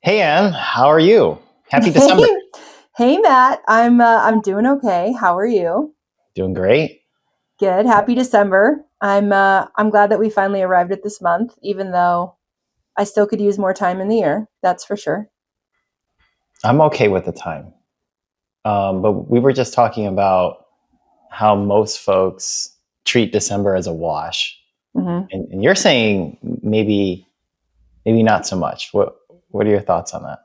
Hey Anne, how are you? Happy Hey, December. hey, Matt. I'm doing okay. How are you? Doing great. Good. Happy December. I'm glad that we finally arrived at this month, even though I still could use more time in the year. That's for sure. I'm okay with the time. But we were just talking about how most folks treat December as a wash. hmm And you're saying maybe not so much. What are your thoughts on that?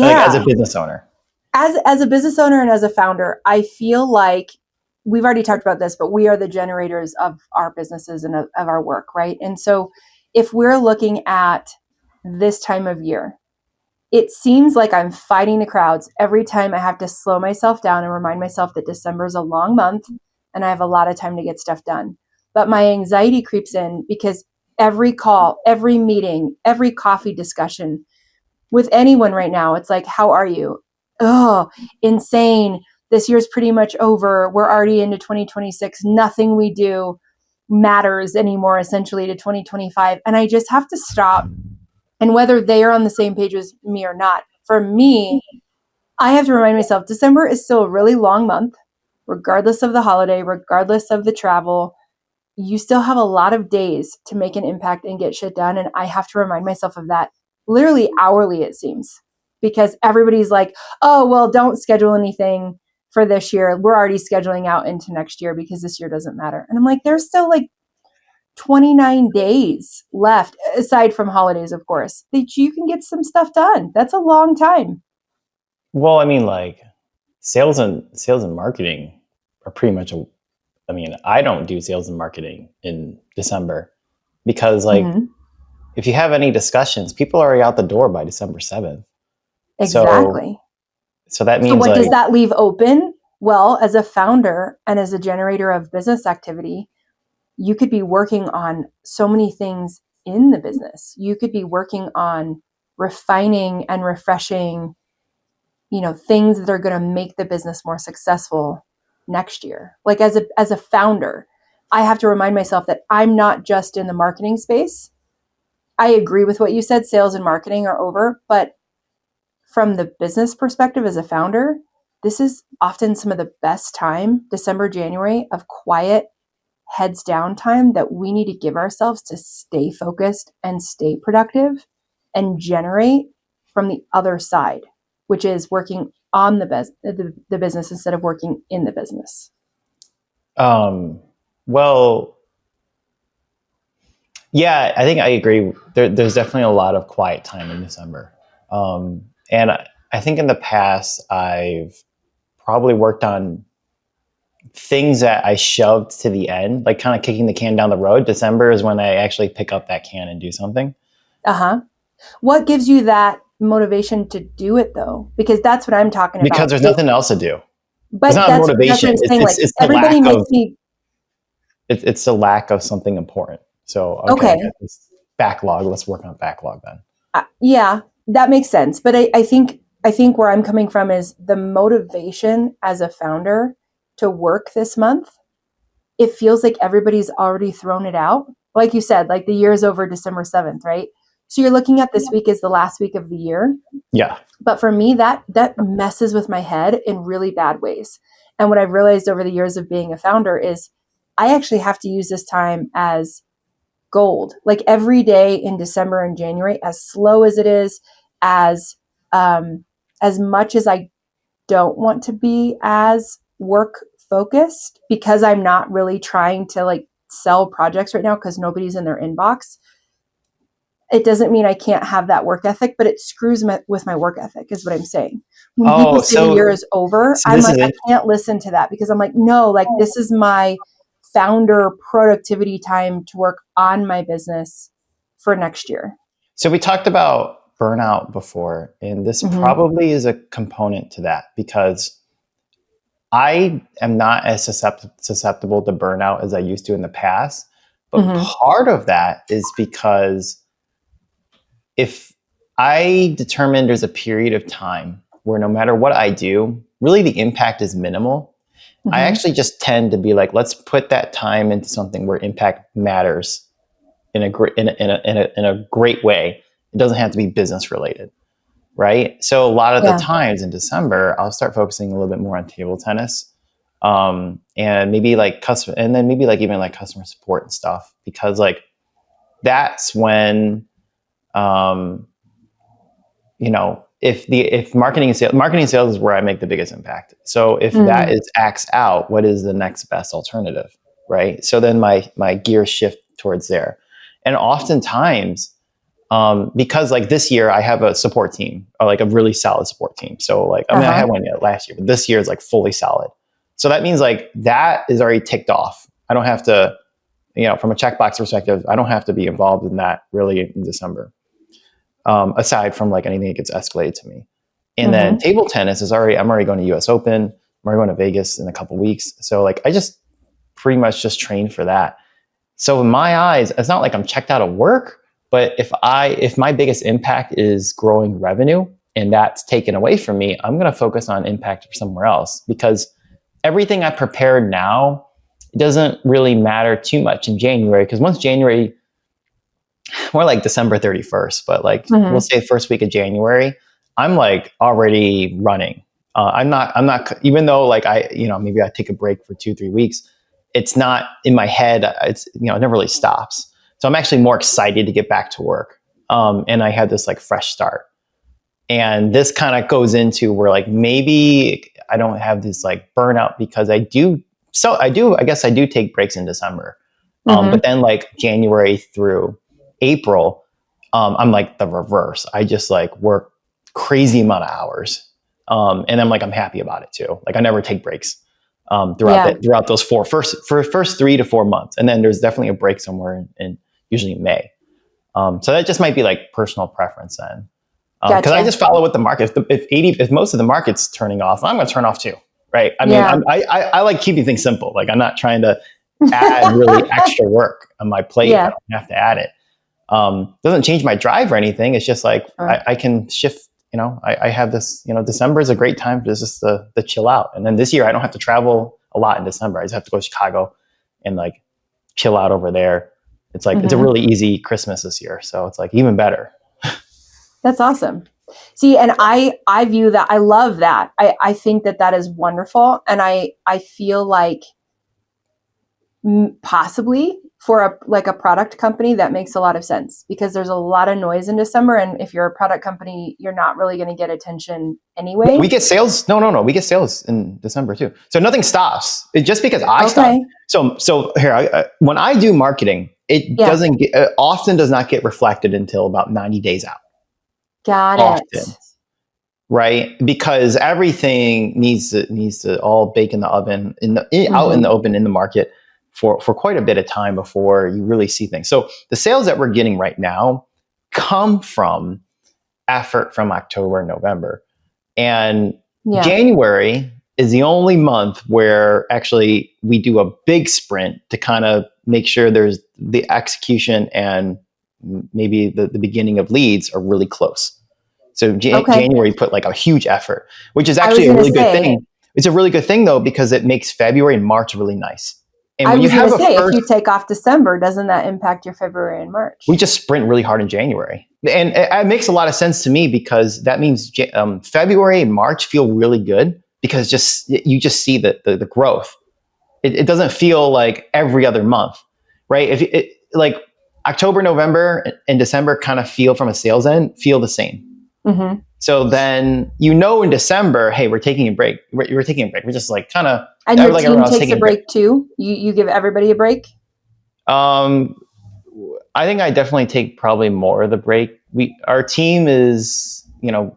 Like as a Yeah. business owner. As a business owner and as a founder, I feel like we've already talked about this, but we are the generators of our businesses and of our work, right? And so, if we're looking at this time of year, it seems like I'm fighting the crowds every time I have to slow myself down and remind myself that December is a long month and I have a lot of time to get stuff done. But my anxiety creeps in because every call, every meeting, every coffee discussion with anyone right now, it's like, how are you? Oh, insane. This year's pretty much over. We're already into 2026. Nothing we do matters anymore, essentially, to 2025. And I just have to stop, and whether they are on the same page as me or not, for me, I have to remind myself December is still a really long month, regardless of the holiday, regardless of the travel. You still have a lot of days to make an impact and get shit done. And I have to remind myself of that literally hourly, it seems, because everybody's like, oh, well, don't schedule anything for this year. We're already scheduling out into next year because this year doesn't matter. And I'm like, there's still like 29 days left, aside from holidays, of course, that you can get some stuff done. That's a long time. Well, I mean, like sales and marketing are pretty much I mean, I don't do sales and marketing in December because like hmm if you have any discussions, people are already out the door by December 7th. So Exactly. so that So, means what like does that leave open? Well, as a founder and as a generator of business activity, you could be working on so many things in the business. You could be working on refining and refreshing, things that are going to make the business more successful next year. Like as a founder, I have to remind myself that I'm not just in the marketing space. I agree with what you said, sales and marketing are over, but from the business perspective as a founder, this is often some of the best time, December, January, of quiet, heads down time that we need to give ourselves to stay focused and stay productive and generate from the other side, which is working on the business instead of working in the business. um well, yeah, I think I agree. There's definitely a lot of quiet time in December. And I think in the past I've probably worked on things that I shoved to the end, like kind of kicking the can down the road. December is when I actually pick up that can and do something. Uh huh. What gives you that motivation to do it though? Because that's what I'm talking Because about. there's nothing else to do. It's But not that's what motivation. I'm saying. Like It's the everybody lack of makes me it's the lack of something important. So okay, I okay. got this backlog. Let's work on backlog then. Yeah, that makes sense. But I think where I'm coming from is the motivation as a founder to work this month. It feels like everybody's already thrown it out. Like you said, like the year is over December 7th, right? So you're looking at this week as the last week of the year. Yeah. But for me, that messes with my head in really bad ways. And what I've realized over the years of being a founder is I actually have to use this time as gold. Like every day in December and January, as slow as it is, as um, as much as I don't want to be as work focused because I'm not really trying to like sell projects right now because nobody's in their inbox. It doesn't mean I can't have that work ethic, but it screws with my work ethic, is what I'm saying. When people Oh, say the year is over, so I'm this like, is I it. can't listen to that because I'm like, no, like this is my founder productivity time to work on my business for next year. So we talked about burnout before, and this Mm-hmm. probably is a component to that because I am not as susceptible to burnout as I used to in the past. But Mm-hmm. part of that is because if I determine there's a period of time where no matter what I do, really the impact is minimal, I Mm-hmm. actually just tend to be like, let's put that time into something where impact matters in a great way. It doesn't have to be business related. right? So a lot of the Yeah. times in December, I'll start focusing a little bit more on table tennis, and maybe like customer, and then maybe like even like customer support and stuff, because like that's when, you know, if marketing and sales is where I make the biggest impact. So if that is axed out, what is the next best alternative, right? So then my gears shift towards there, and oftentimes, because like this year I have a support team, or like a really solid support team. So like, I mean, I had one yet last year, but this year is like fully solid. So that means like that is already ticked off. I don't have to, you know, from a checkbox perspective, I don't have to be involved in that really in December. Aside from like anything that gets escalated to me. And then table tennis is I'm already going to US Open. I'm already going to Vegas in a couple weeks. So like, I just pretty much just train for that. So in my eyes, it's not like I'm checked out of work, but if my biggest impact is growing revenue and that's taken away from me, I'm going to focus on impact somewhere else, because everything I prepared now doesn't really matter too much in January. Because once January, more like December 31st, but like we'll say first week of January, I'm like already running. I'm not, even though like maybe I take a break for 2-3 weeks, it's not in my head. It's, it never really stops. So I'm actually more excited to get back to work. And I had this like fresh start. And this kind of goes into where like, maybe I don't have this like burnout, because I guess I do take breaks in December. But then like January through April, I'm like the reverse. I just like work crazy amount of hours. And I'm like, I'm happy about it too. Like I never take breaks throughout those first 3 to 4 months. And then there's definitely a break somewhere in usually May. So that just might be like personal preference then. Because I just follow with the market. If most of the market's turning off, I'm going to turn off too, right? I mean, I like keeping things simple. Like I'm not trying to add really extra work on my plate if I don't have to add it. Doesn't change my drive or anything. It's just like I can shift. I have this. December is a great time to just to chill out. And then this year I don't have to travel a lot in December. I just have to go to Chicago and like chill out over there. It's like it's a really easy Christmas this year, so it's like even better. That's awesome. See, and I view that, I love that. I think that is wonderful. And I feel like possibly for a product company, that makes a lot of sense, because there's a lot of noise in December. And if you're a product company, you're not really going to get attention anyway. We get sales. No. We get sales in December too. So nothing stops. It's just because I stop. So here, when I do marketing, it often does not get reflected until about 90 days out. Got it. Right? Because everything needs to all bake in the oven, out in the open in the market for quite a bit of time before you really see things. So the sales that we're getting right now come from effort from October and November. And January is the only month where actually we do a big sprint to kind of make sure there's the execution and maybe the beginning of leads are really close. So January put like a huge effort, which is actually a really good thing. It's a really good thing though, because it makes February and March really nice. And when if you take off December, doesn't that impact your February and March? We just sprint really hard in January. And it makes a lot of sense to me, because that means February and March feel really good, because you just see the growth. It doesn't feel like every other month, right? Like October, November, and December kind of feel from a sales end, feel the same. So then, in December, hey, we're taking a break. We're taking a break. We're just like kind of. And your team takes a break too? You give everybody a break? I think I definitely take probably more of the break. Our team is,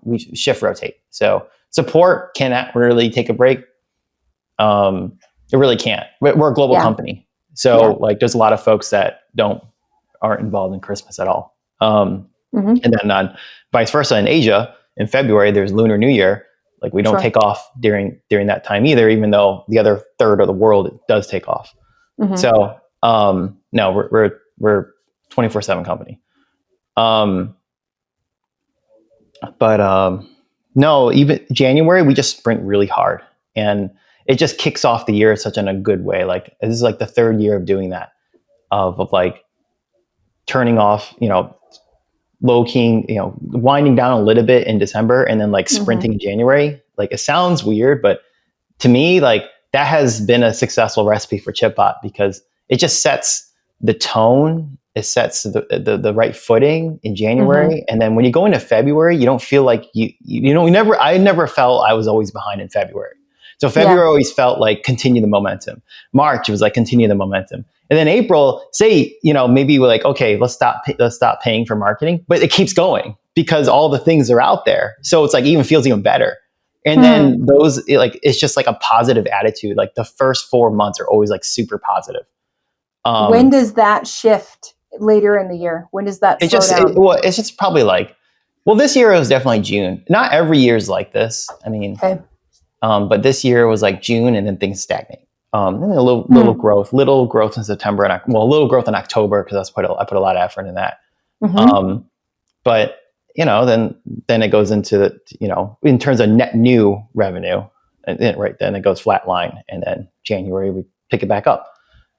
we shift rotate. So support cannot really take a break. It really can't. We're a global company. So like there's a lot of folks that aren't involved in Christmas at all. And then vice versa in Asia, in February, there's Lunar New Year. Like we don't take off during that time either, even though the other third of the world does take off. So no, we're 24/7 company. But no, even January we just sprint really hard, and it just kicks off the year such in a good way. Like this is like the third year of doing that, of like turning off, low key, winding down a little bit in December and then like sprinting in January. Like it sounds weird, but to me, like that has been a successful recipe for ChipBot because it just sets the tone. It sets the right footing in January. And then when you go into February, you don't feel like I never felt I was always behind in February. So February always felt like continue the momentum. March, it was like continue the momentum. And then April, say, maybe we're like, okay, let's stop paying for marketing, but it keeps going because all the things are out there. So it's like feels even better. And then it's just like a positive attitude. Like the first 4 months are always like super positive. When does that shift later in the year? When does that slow down? It's just probably like, this year it was definitely June. Not every year is like this. I mean, but this year was like June and then things stagnate. And a little growth in September and a little growth in October because I put a lot of effort in that. But then it goes into in terms of net new revenue, and then it goes flatline, and then January we pick it back up.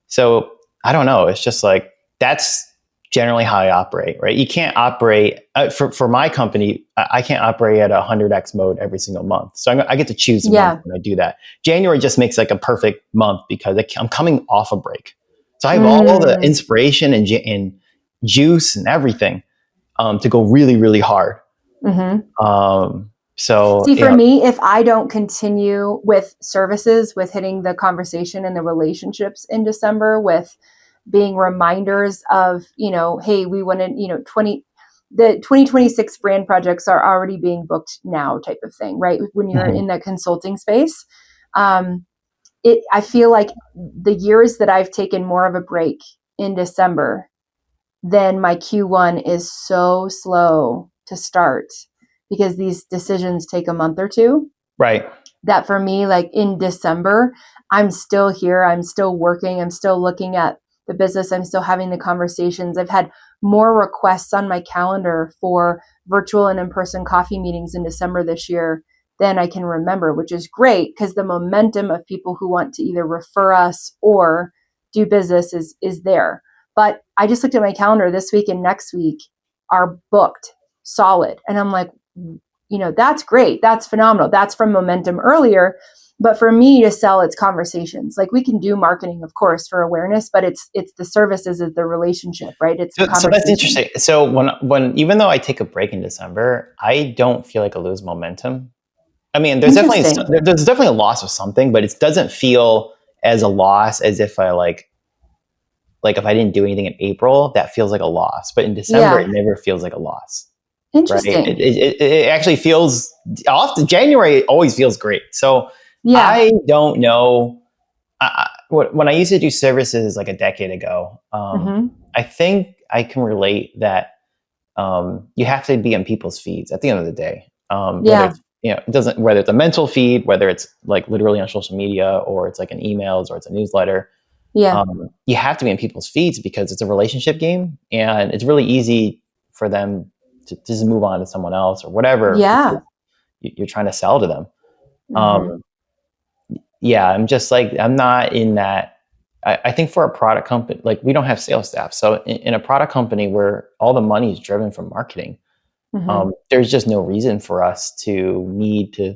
So I don't know. It's just like that's generally how I operate, right? You can't operate for my company. I can't operate at 100x mode every single month. So I get to choose the month when I do that. January just makes like a perfect month because I'm coming off a break. So I have all the inspiration and juice and everything to go really, really hard. So see, for me, if I don't continue with services, with hitting the conversation and the relationships in December, with being reminders of, hey, we want to, the 2026 brand projects are already being booked now type of thing, right? When you're in that consulting space, I feel like the years that I've taken more of a break in December, then my Q1 is so slow to start because these decisions take a month or two. Right. That for me, like in December, I'm still here. I'm still working. I'm still looking at the business. I'm still having the conversations. I've had more requests on my calendar for virtual and in-person coffee meetings in December this year than I can remember, which is great because the momentum of people who want to either refer us or do business is there. But I just looked at my calendar this week and next week are booked solid. And I'm like, that's great. That's phenomenal. That's from momentum earlier. But for me to sell, it's conversations. Like we can do marketing, of course, for awareness, but it's the services, is the relationship, right? It's so that's interesting. So when even though I take a break in December, I don't feel like I lose momentum. I mean, there's definitely a loss of something, but it doesn't feel as a loss as if I like if I didn't do anything in April, that feels like a loss. But in December, it never feels like a loss. Interesting. Right? It actually feels often. January always feels great. So I don't know. When I used to do services like a decade ago, I think I can relate that you have to be on people's feeds at the end of the day. Whether it's, whether it's a mental feed, whether it's like literally on social media, or it's like an emails, or it's a newsletter. You have to be in people's feeds because it's a relationship game, and it's really easy for them to just move on to someone else or whatever. You're trying to sell to them. I'm just like, I'm not in that. I think for a product company, like we don't have sales staff. So in a product company where all the money is driven from marketing, there's just no reason for us to need to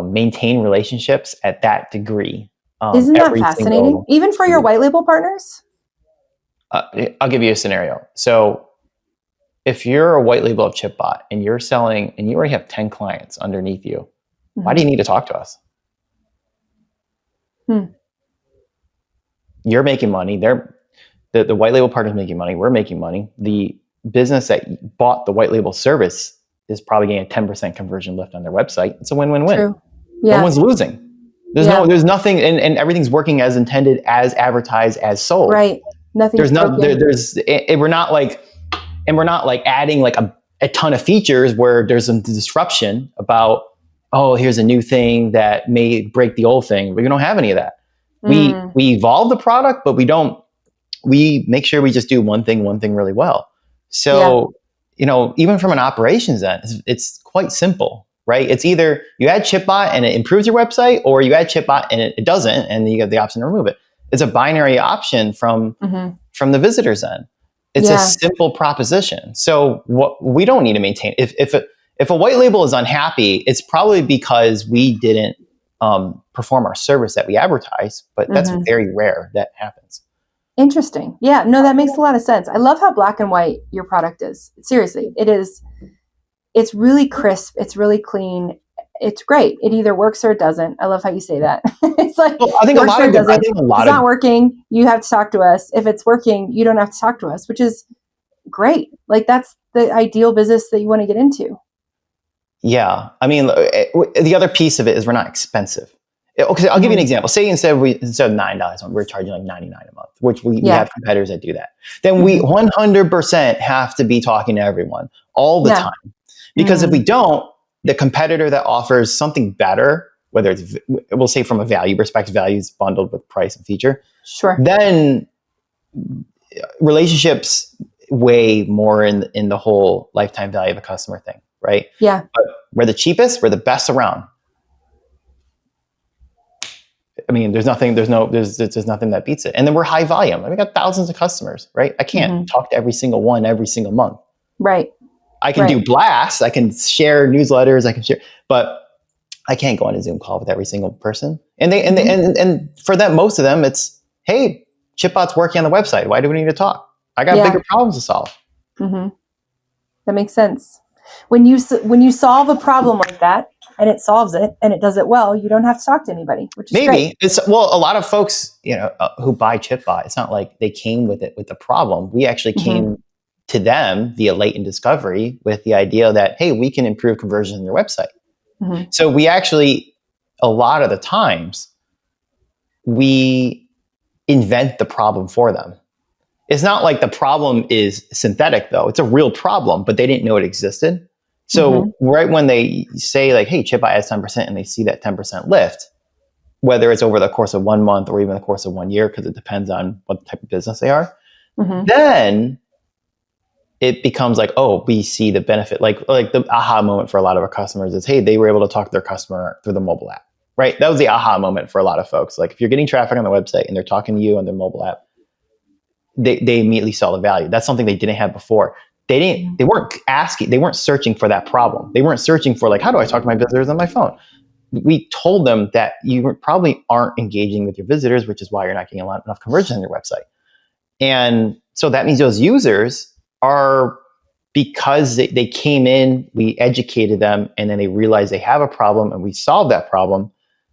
maintain relationships at that degree. Isn't that fascinating? Even for your white label partners? I'll give you a scenario. So if you're a white label of ChipBot and you're selling and you already have 10 clients underneath you, why do you need to talk to us? You're making money. The white label partner's making money. We're making money. The business that bought the white label service is probably getting a 10% conversion lift on their website. It's a win-win-win. True. No one's losing. There's nothing, and everything's working as intended, as advertised, as sold. Right. Nothing's broken. We're not like adding like a ton of features where there's some disruption about, here's a new thing that may break the old thing. We don't have any of that. We evolve the product, but we make sure we just do one thing really well. So, even from an operations end, it's quite simple, right? It's either you add ChipBot and it improves your website, or you add ChipBot and it doesn't, and you have the option to remove it. It's a binary option from the visitor's end. It's a simple proposition. So what we don't need to maintain. If a white label is unhappy, it's probably because we didn't perform our service that we advertise. But that's very rare that happens. Interesting. Yeah, no, that makes a lot of sense. I love how black and white your product is. Seriously, it is. It's really crisp. It's really clean. It's great. It either works or it doesn't. I love how you say that. It's like, well, I think works a lot or of it doesn't. I think a lot If it's of not working, you have to talk to us. If it's working, you don't have to talk to us, which is great. Like, that's the ideal business that you want to get into. yeah. I mean, the other piece of it is we're not expensive. Okay, I'll give you an example. Say instead of $9, we're charging like $99 a month, which we have competitors that do that. Then we 100% have to be talking to everyone all the time. Because if we don't, the competitor that offers something better, whether it's, we'll say from a value perspective, value is bundled with price and feature, then relationships weigh more in the whole lifetime value of a customer thing, right? Yeah. But we're the cheapest, we're the best around. I mean, there's nothing that beats it. And then we're high volume. We got thousands of customers, right? I can't talk to every single one every single month. Right. I can do blasts. I can share newsletters. But I can't go on a Zoom call with every single person. And for them, most of them, it's, hey, ChipBot's working on the website. Why do we need to talk? I got bigger problems to solve. That makes sense. When you solve a problem like that, and it solves it and it does it well, you don't have to talk to anybody, which is great. A lot of folks, who buy ChipBot, it's not like they came with the problem. We actually came to them via latent discovery with the idea that, hey, we can improve conversion on your website. So we actually, a lot of the times, we invent the problem for them. It's not like the problem is synthetic, though. It's a real problem, but they didn't know it existed. So right when they say like, hey, ChipBot adds 10% and they see that 10% lift, whether it's over the course of 1 month or even the course of 1 year, because it depends on what type of business they are, then it becomes like, oh, we see the benefit. Like the aha moment for a lot of our customers is, hey, they were able to talk to their customer through the mobile app, right? That was the aha moment for a lot of folks. Like if you're getting traffic on the website and they're talking to you on their mobile app, they immediately saw the value. That's something they didn't have before. They weren't searching for that problem. They weren't searching for like, how do I talk to my visitors on my phone? We told them that you probably aren't engaging with your visitors, which is why you're not getting enough conversion on your website. And so that means those users are, because they came in, we educated them, and then they realized they have a problem and we solved that problem.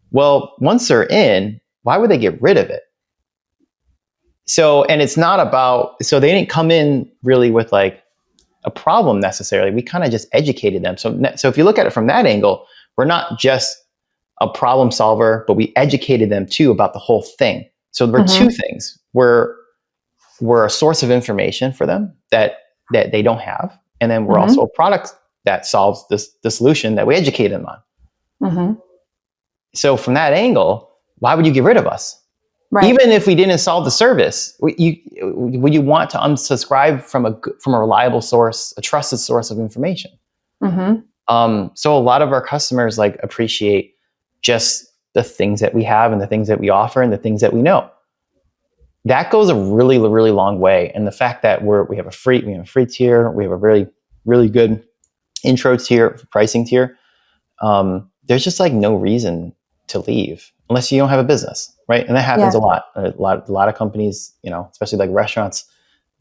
Well, once they're in, why would they get rid of it? So, and it's not about, so they didn't come in really with like a problem necessarily. We kind of just educated them. So if you look at it from that angle, we're not just a problem solver, but we educated them too about the whole thing. So there were two things. We're a source of information for them that they don't have. And then we're also a product that solves the solution that we educate them on. So from that angle, why would you get rid of us? Right. Even if we didn't solve the service, would you want to unsubscribe from a reliable source, a trusted source of information? So a lot of our customers like appreciate just the things that we have and the things that we offer and the things that we know. That goes a really, really long way. And the fact that we have a free tier, we have a really, really good intro tier, pricing tier. There's just like no reason to leave unless you don't have a business. Right. And that happens a lot. A lot of companies, especially like restaurants,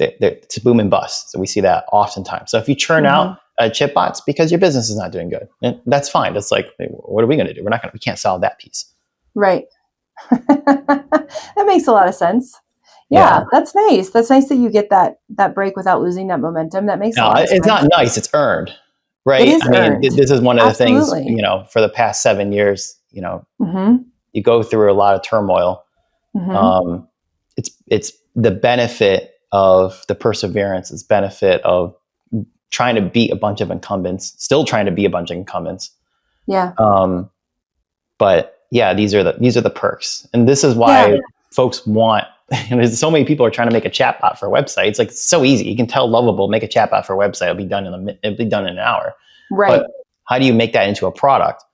it's a boom and bust. So we see that oftentimes. So if you churn out ChipBot, it's because your business is not doing good. And that's fine. It's like, what are we going to do? We can't solve that piece. Right. That makes a lot of sense. Yeah, that's nice. That's nice that you get that break without losing that momentum. That makes a lot of sense. It's not nice. It's earned. Right. It is earned. This is one of the things, for the past 7 years, you go through a lot of turmoil. It's the benefit of the perseverance. It's benefit of trying to beat a bunch of incumbents, still trying to be a bunch of incumbents. Yeah. But yeah, these are the perks, and this is why folks want. There's so many people are trying to make a chatbot for a website. It's like so easy. You can tell Lovable, make a chatbot for a website. It'll be done in an hour. Right. But how do you make that into a product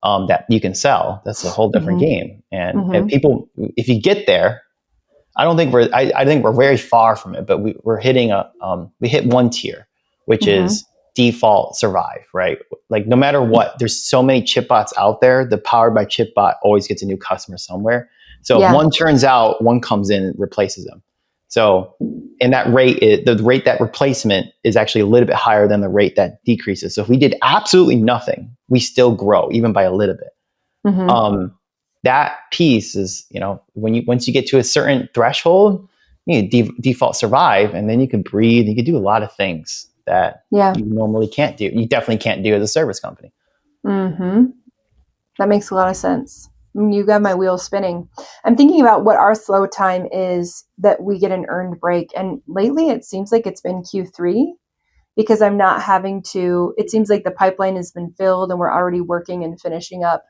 that you can sell? That's a whole different game. And people, if you get there, I don't think I think we're very far from it, but we're hitting we hit one tier, which is default survive, right? Like no matter what, there's so many ChipBots out there. The Powered by ChipBot always gets a new customer somewhere. So if one turns out, one comes in and replaces them. So, and that rate, the rate that replacement is actually a little bit higher than the rate that decreases. So if we did absolutely nothing, we still grow even by a little bit. That piece is, once you get to a certain threshold, you default survive, and then you can breathe. You can do a lot of things that you normally can't do. You definitely can't do as a service company. That makes a lot of sense. You got my wheels spinning. I'm thinking about what our slow time is that we get an earned break. And lately it seems like it's been Q3 because I'm not having to, it seems like the pipeline has been filled and we're already working and finishing up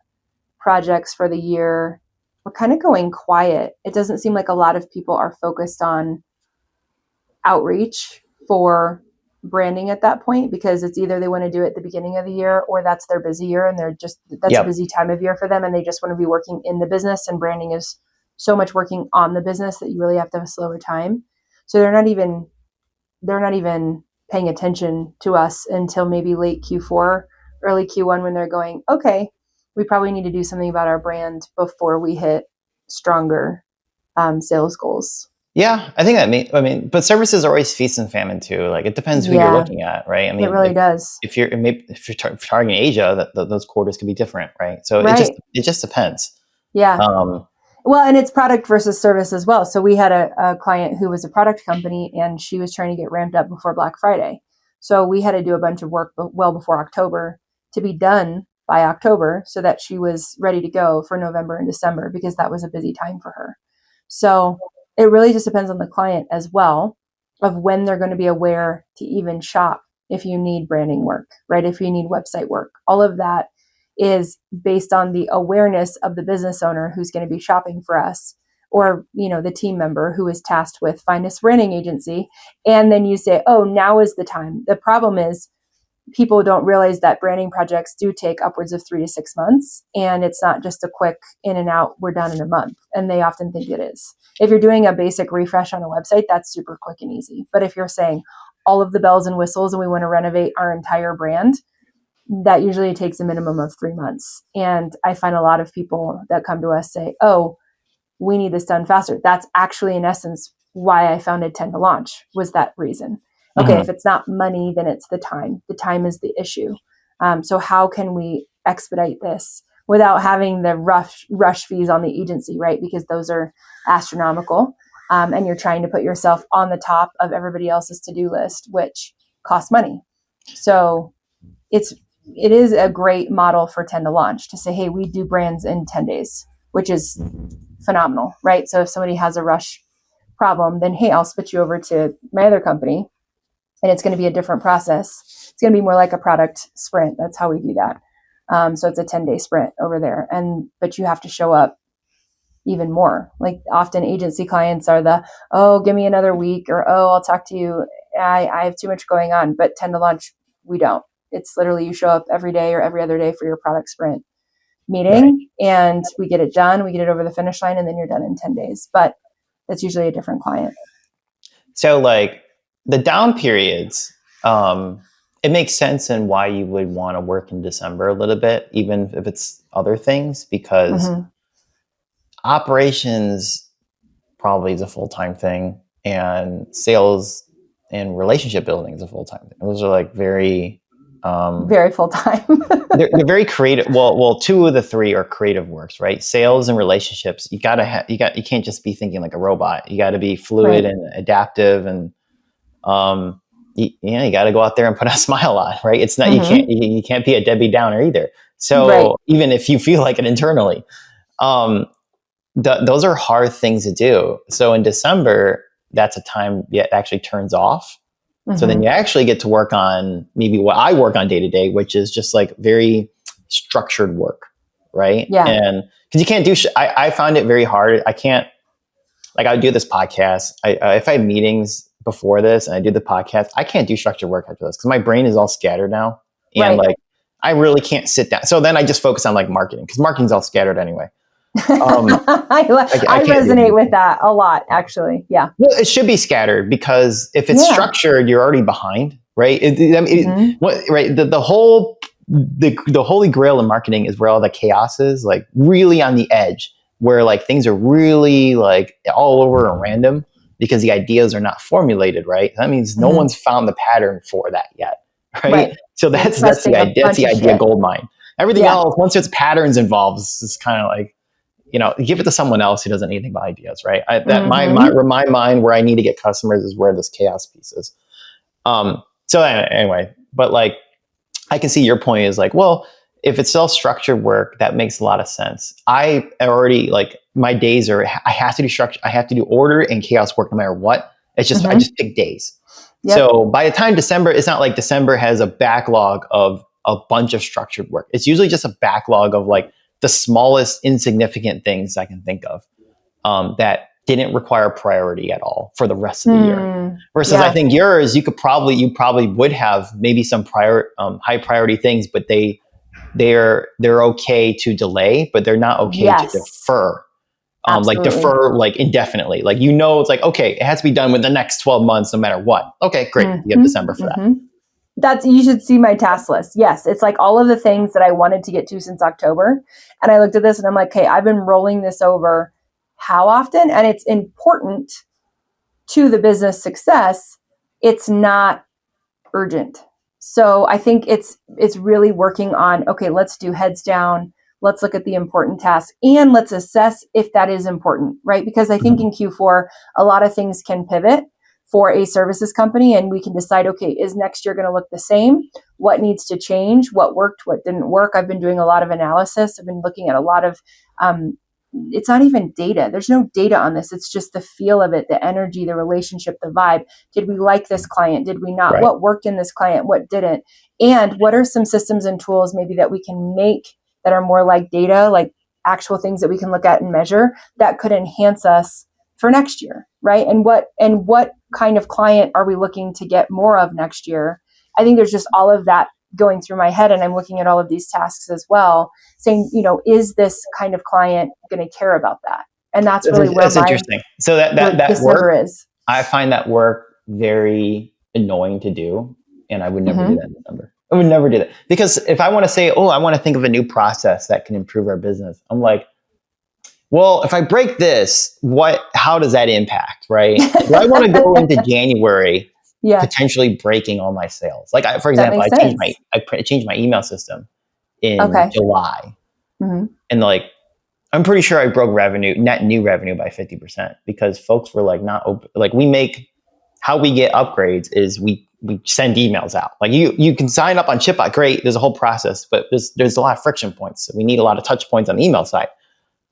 projects for the year. We're kind of going quiet. It doesn't seem like a lot of people are focused on outreach for branding at that point, because it's either they want to do it at the beginning of the year or that's their busy year and that's a busy time of year for them and they just want to be working in the business, and branding is so much working on the business that you really have to have a slower time. So they're not even paying attention to us until maybe late Q4, early Q1, when they're going, okay, we probably need to do something about our brand before we hit stronger sales goals. Yeah, I think but services are always feast and famine too. Like it depends who you're looking at, right? I mean, it really does. If you're targeting Asia, those quarters could be different, right? So it just depends. Yeah. Well, and it's product versus service as well. So we had a client who was a product company and she was trying to get ramped up before Black Friday. So we had to do a bunch of work well before October to be done by October so that she was ready to go for November and December, because that was a busy time for her. So it really just depends on the client as well of when they're going to be aware to even shop. If you need branding work, right? If you need website work, all of that is based on the awareness of the business owner who's going to be shopping for us, or, the team member who is tasked with find us branding agency. And then you say, oh, now is the time. The problem is people don't realize that branding projects do take upwards of 3 to 6 months. And it's not just a quick in and out, we're done in a month. And they often think it is. If you're doing a basic refresh on a website, that's super quick and easy. But if you're saying all of the bells and whistles and we want to renovate our entire brand, that usually takes a minimum of 3 months. And I find a lot of people that come to us say, oh, we need this done faster. That's actually in essence why I founded Tend to Launch, was that reason. Okay, if it's not money, then it's the time. The time is the issue. So how can we expedite this without having the rush fees on the agency, right? Because those are astronomical. And you're trying to put yourself on the top of everybody else's to-do list, which costs money. So it is a great model for Tend to Launch to say, hey, we do brands in 10 days, which is phenomenal, right? So if somebody has a rush problem, then, hey, I'll switch you over to my other company. And it's going to be a different process. It's going to be more like a product sprint. That's how we do that. So it's a 10-day sprint over there. But you have to show up even more. Like often agency clients are oh, give me another week, or, oh, I'll talk to you. I have too much going on. But Tend to Launch, we don't. It's literally you show up every day or every other day for your product sprint meeting, and we get it done. We get it over the finish line, and then you're done in 10 days. But that's usually a different client. So like the down periods, it makes sense in why you would want to work in December a little bit, even if it's other things, because operations probably is a full-time thing, and sales and relationship building is a full-time thing. Those are like very full-time. they're very creative. Well, 2 of the 3 are creative works, right? Sales and relationships. You can't just be thinking like a robot. You got to be fluid and adaptive, and you got to go out there and put a smile on, right? It's not, you can't be a Debbie Downer either. So even if you feel like it internally, those are hard things to do. So in December, that's a time it actually turns off. So then you actually get to work on maybe what I work on day to day, which is just like very structured work, right? Yeah. And because you can't do, I found it very hard. I can't, like I would do this podcast. If I have meetings before this and I do the podcast, I can't do structured work after this because my brain is all scattered now. And like, I really can't sit down. So then I just focus on like marketing, because marketing's all scattered anyway. I can't do resonate it. with that a lot, actually. Yeah. Well, it should be scattered, because if it's structured, you're already behind, right? Right. The holy grail in marketing is where all the chaos is, like really on the edge, where like things are really like all over and random because the ideas are not formulated, right? That means no one's found the pattern for that yet, right? So that's the idea gold mine. Everything else, once there's patterns involved, it's kind of like, give it to someone else who doesn't know anything about ideas, right? My mind, where I need to get customers, is where this chaos piece is. So anyway, but like, I can see your point is like, well, if it's self-structured work, that makes a lot of sense. I already, like, my days are, I have to do structure, I have to do order and chaos work no matter what. It's just, I just pick days. Yep. So by the time December, it's not like December has a backlog of a bunch of structured work. It's usually just a backlog of like the smallest insignificant things I can think of that didn't require priority at all for the rest of the year. Versus I think yours, you probably would have maybe some high priority things, but they're okay to delay, but they're not okay to defer. Like defer like indefinitely. Like, it's like, okay, it has to be done within the next 12 months, no matter what. Okay, great. You have December for that. You should see my task list. Yes. It's like all of the things that I wanted to get to since October. And I looked at this and I'm like, okay, I've been rolling this over how often? And it's important to the business success. It's not urgent. So I think it's really working on, okay, let's do heads down. Let's look at the important tasks and let's assess if that is important, right? Because I think in Q4, a lot of things can pivot for a services company, and we can decide, okay, is next year going to look the same? What needs to change? What worked? What didn't work? I've been doing a lot of analysis. I've been looking at a lot of, it's not even data. There's no data on this. It's just the feel of it, the energy, the relationship, the vibe. Did we like this client? Did we not? Right. What worked in this client? What didn't? And what are some systems and tools maybe that we can make that are more like data, like actual things that we can look at and measure that could enhance us for next year, right? And what kind of client are we looking to get more of next year? I think there's just all of that going through my head, and I'm looking at all of these tasks as well, saying, is this kind of client going to care about that? And that's really where that's interesting. So that work is. I find that work very annoying to do, and I would never do that in December. I would never do that, because if I want to say, I want to think of a new process that can improve our business, I'm like, well, if I break this, how does that impact, right? Do I want to go into January potentially breaking all my sales? Like, for example, I changed my email system in July. And like, I'm pretty sure I broke net new revenue by 50%, because folks were like not open. Like, how we get upgrades is we send emails out. Like, you can sign up on ChipBot, great. There's a whole process, but there's a lot of friction points. So we need a lot of touch points on the email side.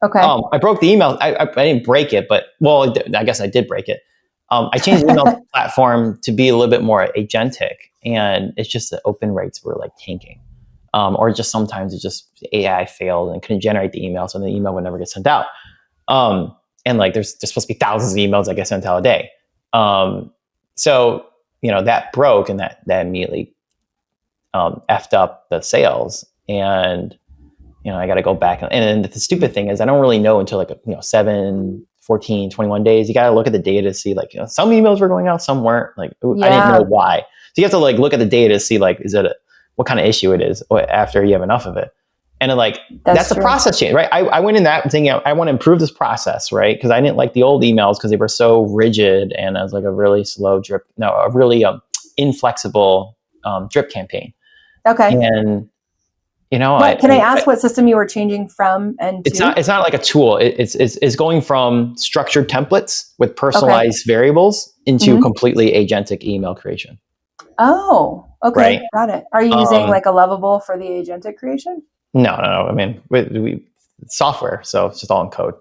Okay. I broke the email. I didn't break it, but I guess I did break it. I changed the email platform to be a little bit more agentic, and it's just the open rates were like tanking. Or just sometimes it just AI failed and couldn't generate the email, so the email would never get sent out. And like there's supposed to be thousands of emails that get sent out a day. So that broke, and that immediately effed up the sales. And I got to go back. And the stupid thing is, I don't really know until like 7, 14, 21 days. You got to look at the data to see like, some emails were going out, some weren't. Like, I didn't know why. So you have to like look at the data to see like, what kind of issue it is after you have enough of it. And then like, that's a process change, right? I went in that thinking, I want to improve this process, right? Because I didn't like the old emails because they were so rigid, and I was like a really slow drip, a really inflexible drip campaign. Okay. And can I ask what system you were changing from and to? It's not like a tool. It's going from structured templates with personalized variables into completely agentic email creation. Oh, okay. Right? Got it. Are you using like a Lovable for the agentic creation? No. I mean, we software, so it's just all in code.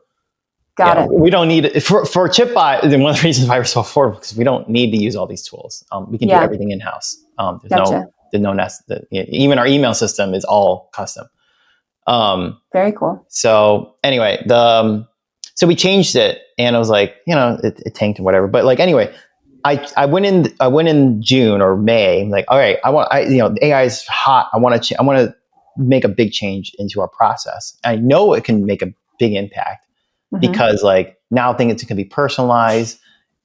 Got it. We don't need it for ChipBot. And one of the reasons why we're so affordable, because we don't need to use all these tools. We can do everything in house. Even our email system is all custom. Very cool. So anyway, so we changed it, and I was like, it tanked and whatever. But like, anyway, I went in June or May. I'm like, all right, the AI is hot. I want to make a big change into our process. I know it can make a big impact Mhm. because like now things can be personalized.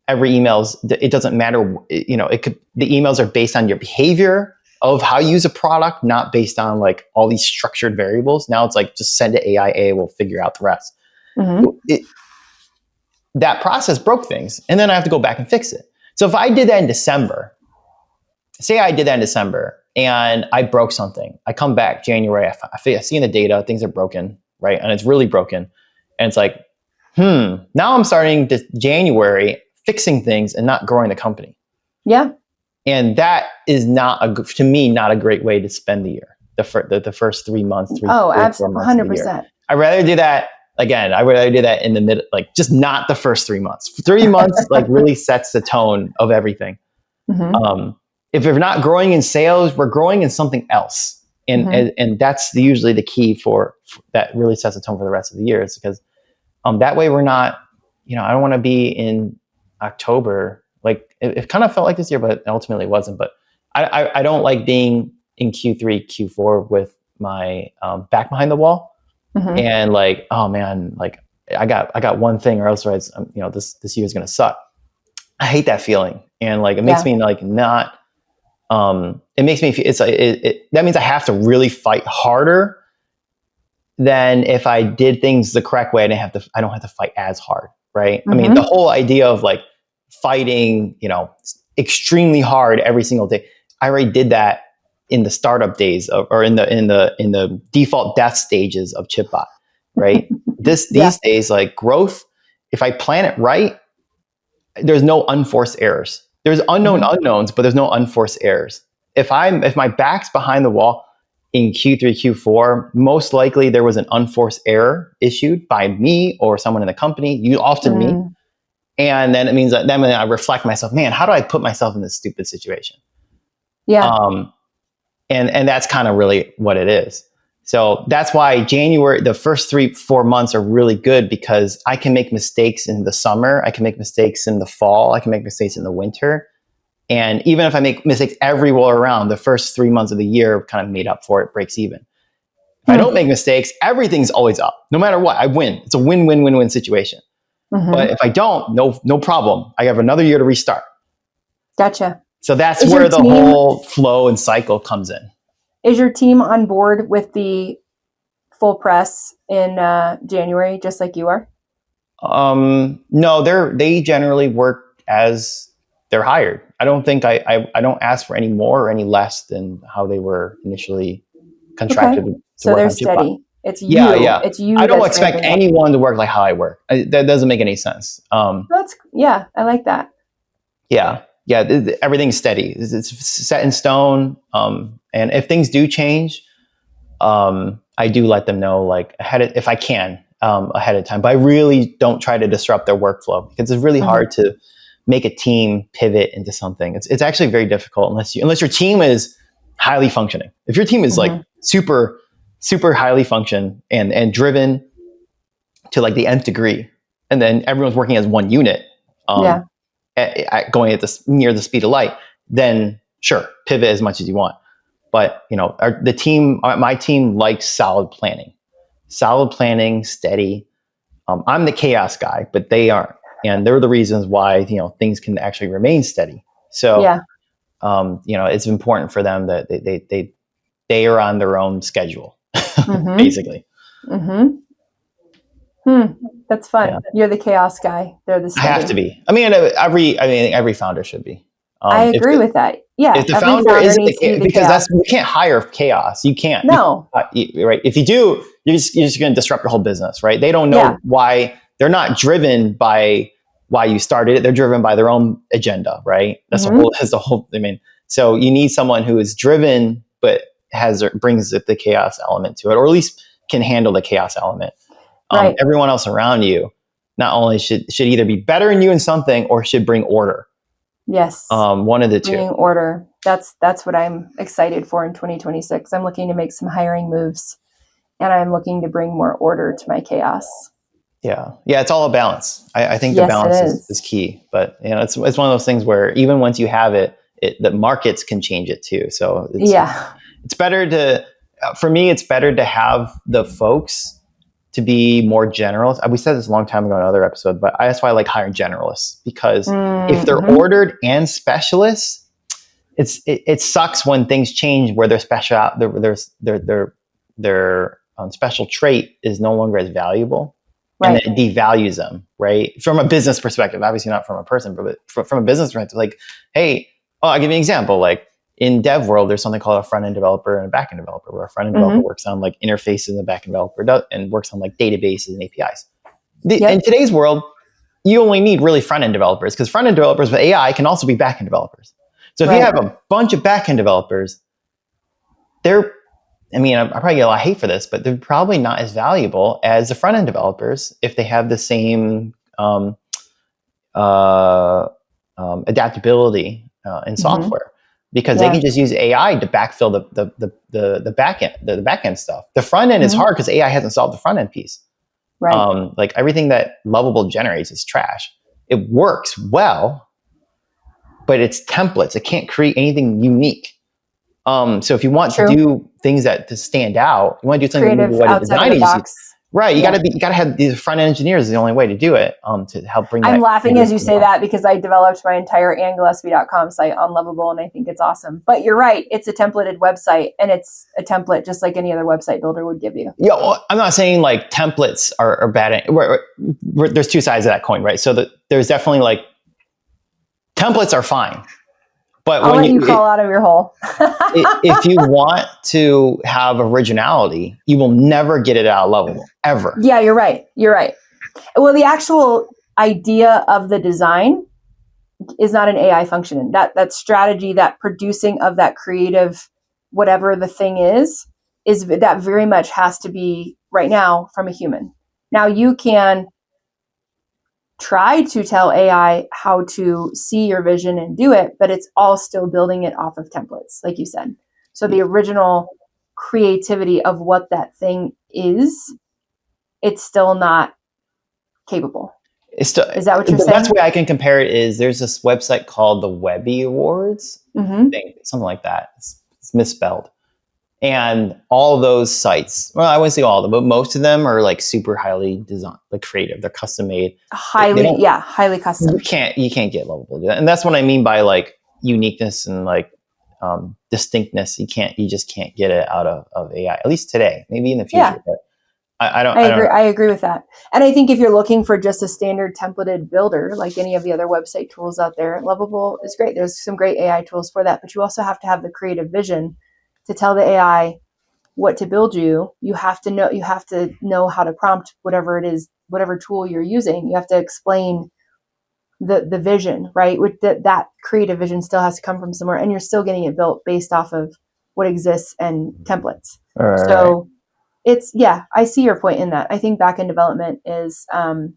Every it doesn't matter, you know, the emails are based on your behavior of how you use a product, not based on like all these structured variables. Now it's like, just send it AI will figure out the rest. Mhm. That process broke things. And then I have to go back and fix it. So if I did that in December, say I did that in December and I broke something, I come back January, I see in the data, things are broken, right? And it's really broken. And it's like, now I'm starting this January fixing things and not growing the company. Yeah. And that is to me, not a great way to spend the year. The first 3 months, 4 months of the year. 100%. I'd rather do that. Again, I would rather do that in the mid, like just not the first 3 months. 3 months like really sets the tone of everything. Mhm. If we're not growing in sales, we're growing in something else. And that's usually the key for that really sets the tone for the rest of the year. It's because that way we're not, you know, I don't want to be in October. Like it kind of felt like this year, but ultimately it wasn't. But I don't like being in Q3, Q4 with my back behind the wall and like, oh man, like I got one thing or else you know, this year is going to suck. I hate that feeling. And like, it makes me like not, it makes me feel, that means I have to really fight harder than if I did things the correct way. I don't have to fight as hard. Right. I mean, the whole idea of like fighting, you know, extremely hard every single day. I already did that in the startup days or in the default death stages of ChipBot. Right. These days, like growth, if I plan it right, there's no unforced errors. There's unknown unknowns, but there's no unforced errors. If my back's behind the wall in Q3, Q4, most likely there was an unforced error issued by me or someone in the company, often me. And then it means that then I reflect myself, man, how do I put myself in this stupid situation? Yeah. And that's kind of really what it is. So that's why January, the first 3-4 months are really good because I can make mistakes in the summer. I can make mistakes in the fall. I can make mistakes in the winter. And even if I make mistakes everywhere around, the first 3 months of the year kind of made up for it, breaks even. If I don't make mistakes, everything's always up. No matter what, I win. It's a win-win-win-win situation. But if I don't, no problem. I have another year to restart. Gotcha. So that's where the whole flow and cycle comes in. Is your team on board with the full press in January, just like you are? No, they generally work as they're hired. I don't think I don't ask for any more or any less than how they were initially contracted to so work they're on steady. ChipBot. It's you. Yeah. It's you. I don't expect anyone to work like how I work. That doesn't make any sense. I like that. Yeah. Everything's steady. It's set in stone. And if things do change, I do let them know like if I can ahead of time. But I really don't try to disrupt their workflow because it's really hard to make a team pivot into something. It's actually very difficult unless your team is highly functioning. If your team is like super highly function and driven to like the nth degree, and then everyone's working as one unit, going at near the speed of light, then sure, pivot as much as you want. But you know, my team likes solid planning, steady. I'm the chaos guy, but they aren't, and they're the reasons why, you know, things can actually remain steady. So, you know, it's important for them that they are on their own schedule, basically. That's fun. Yeah. You're the chaos guy. They're the steady. I have to be. I mean, every founder should be. I agree with that. Yeah. If the founder isn't because you can't hire chaos. You can't. No. Right. If you do, you're just going to disrupt your whole business. Right. They don't know why. They're not driven by why you started it. They're driven by their own agenda. Right. That's the whole. I mean, so you need someone who is driven, but brings the chaos element to it, or at least can handle the chaos element. Right. Everyone else around you not only should either be better than you in something or should bring order. Yes. One of the two. Bringing order. That's what I'm excited for in 2026. I'm looking to make some hiring moves, and I'm looking to bring more order to my chaos. Yeah. It's all a balance. I think the balance is key. But you know, it's one of those things where even once you have it, the markets can change it too. So it's better for me. It's better to have the folks to be more general. We said this a long time ago in another episode, but that's why I like hiring generalists, because if they're ordered and specialists, it sucks when things change where their special trait is no longer as valuable, and then it devalues them, right? From a business perspective, obviously not from a person, but from a business perspective, like, hey, I'll give you an example. Like in dev world, there's something called a front-end developer and a back-end developer, where a front-end developer works on like interfaces, and the back-end developer and works on like databases and APIs. In today's world, you only need really front-end developers, because front-end developers with AI can also be back-end developers. So if you have a bunch of back-end developers, I probably get a lot of hate for this, but they're probably not as valuable as the front-end developers if they have the same adaptability in software, because they can just use AI to backfill the back-end stuff. The front-end is hard because AI hasn't solved the front-end piece. Like everything that Lovable generates is trash. It works well, but it's templates. It can't create anything unique. So if you want to do things to stand out, you want to do something creative what a design agency, right? You gotta have these front end engineers. Is the only way to do it. To help bring. I'm laughing as you say that, because I developed my entire anglesb.com site on Lovable, and I think it's awesome. But you're right; it's a templated website, and it's a template just like any other website builder would give you. Yeah, well, I'm not saying like templates are bad. There's two sides of that coin, right? So there's definitely like templates are fine. But I'll let you crawl out of your hole. If you want to have originality, you will never get it out of Lovable, ever. Yeah, you're right. You're right. Well, the actual idea of the design is not an AI function. That strategy, that producing of that creative, whatever the thing is that very much has to be right now from a human. Now you can try to tell AI how to see your vision and do it, but it's all still building it off of templates, like you said. So the original creativity of what that thing is, it's still not capable. Is that what you're saying? The best way I can compare it is there's this website called the Webby Awards, something like that. It's misspelled. And all of those sites, well, I wouldn't say all of them, but most of them are like super highly designed, like creative. They're custom made. Highly custom. You can't get Lovable to do that. And that's what I mean by like uniqueness and like distinctness. You just can't get it out of AI, at least today, maybe in the future. But I agree with that. And I think if you're looking for just a standard templated builder, like any of the other website tools out there, Lovable is great. There's some great AI tools for that, but you also have to have the creative vision to tell the AI what to build you. You have to know how to prompt whatever it is, whatever tool you're using. You have to explain the vision, right? With that creative vision still has to come from somewhere, and you're still getting it built based off of what exists and templates. So it's, I see your point in that. I think backend development is going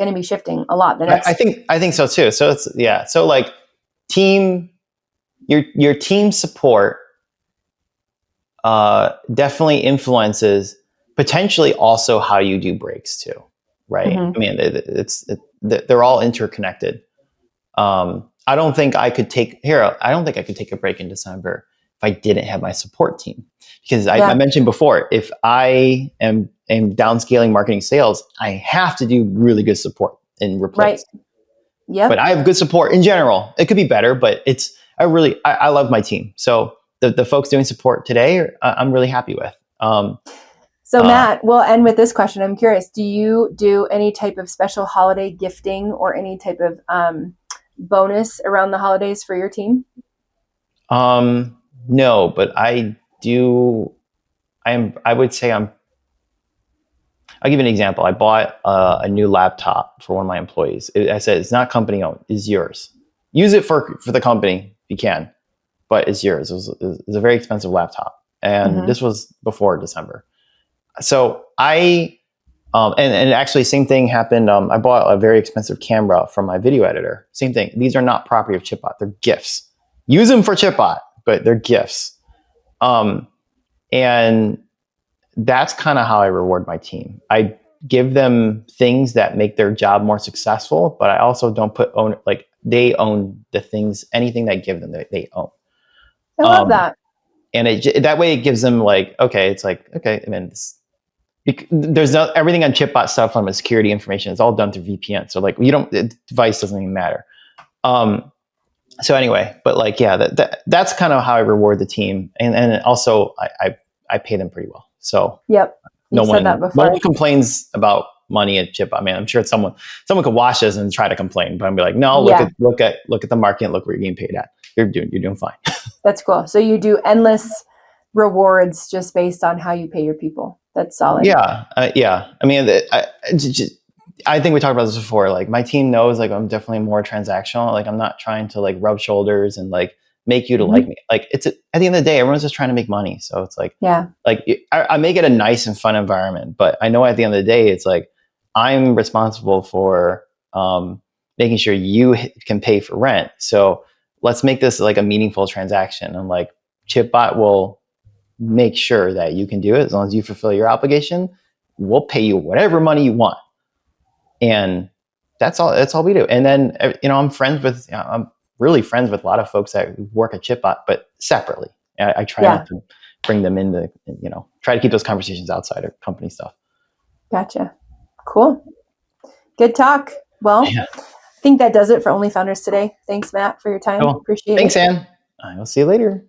to be shifting a lot. I think so too. So it's so like your team support definitely influences potentially also how you do breaks too, right? I mean, they're all interconnected. I don't think I could take a break in December if I didn't have my support team, because I mentioned before, if I am downscaling marketing sales, I have to do really good support and replace. Right. Yeah. But I have good support in general. It could be better, but I love my team. So the folks doing support today, I'm really happy with. So Matt, we'll end with this question. I'm curious, do you do any type of special holiday gifting or any type of bonus around the holidays for your team? No, but I do. I would say I'll give you an example. I bought a new laptop for one of my employees. I said, it's not company owned, it's yours. Use it for the company if you can, but it's yours. It was a very expensive laptop. And this was before December. So and actually same thing happened. I bought a very expensive camera from my video editor. Same thing. These are not property of ChipBot. They're gifts. Use them for ChipBot, but they're gifts. And that's kind of how I reward my team. I give them things that make their job more successful, but I also don't they own the things, anything that I give them, they own. I love that. And that way it gives them like, okay, it's like, okay, I mean, There's no, everything on ChipBot stuff on the security information is all done through VPN. So like the device doesn't even matter. So anyway, but like, yeah, that's kind of how I reward the team. And also I pay them pretty well. So Yep. You said that before. No one complains about money at ChipBot. I mean, I'm sure someone could watch this and try to complain, but I'm be like, no, look at the market and look where you're getting paid at. You're doing fine. That's cool. So you do endless rewards just based on how you pay your people. That's solid. Yeah. Yeah. I mean, I think we talked about this before. Like my team knows like I'm definitely more transactional. Like I'm not trying to like rub shoulders and like make you to like me. Like at the end of the day, everyone's just trying to make money. So it's like, like I make it a nice and fun environment, but I know at the end of the day, it's like, I'm responsible for making sure you can pay for rent. So let's make this like a meaningful transaction. And like ChipBot will make sure that you can do it as long as you fulfill your obligation. We'll pay you whatever money you want. And that's all we do. And then, I'm really friends with a lot of folks that work at ChipBot, but separately. I try not to bring them into, try to keep those conversations outside of company stuff. Gotcha. Cool. Good talk. Well, I think that does it for OnlyFounders today. Thanks, Matt, for your time. Cool. Appreciate it. Thanks, Ann. I'll see you later.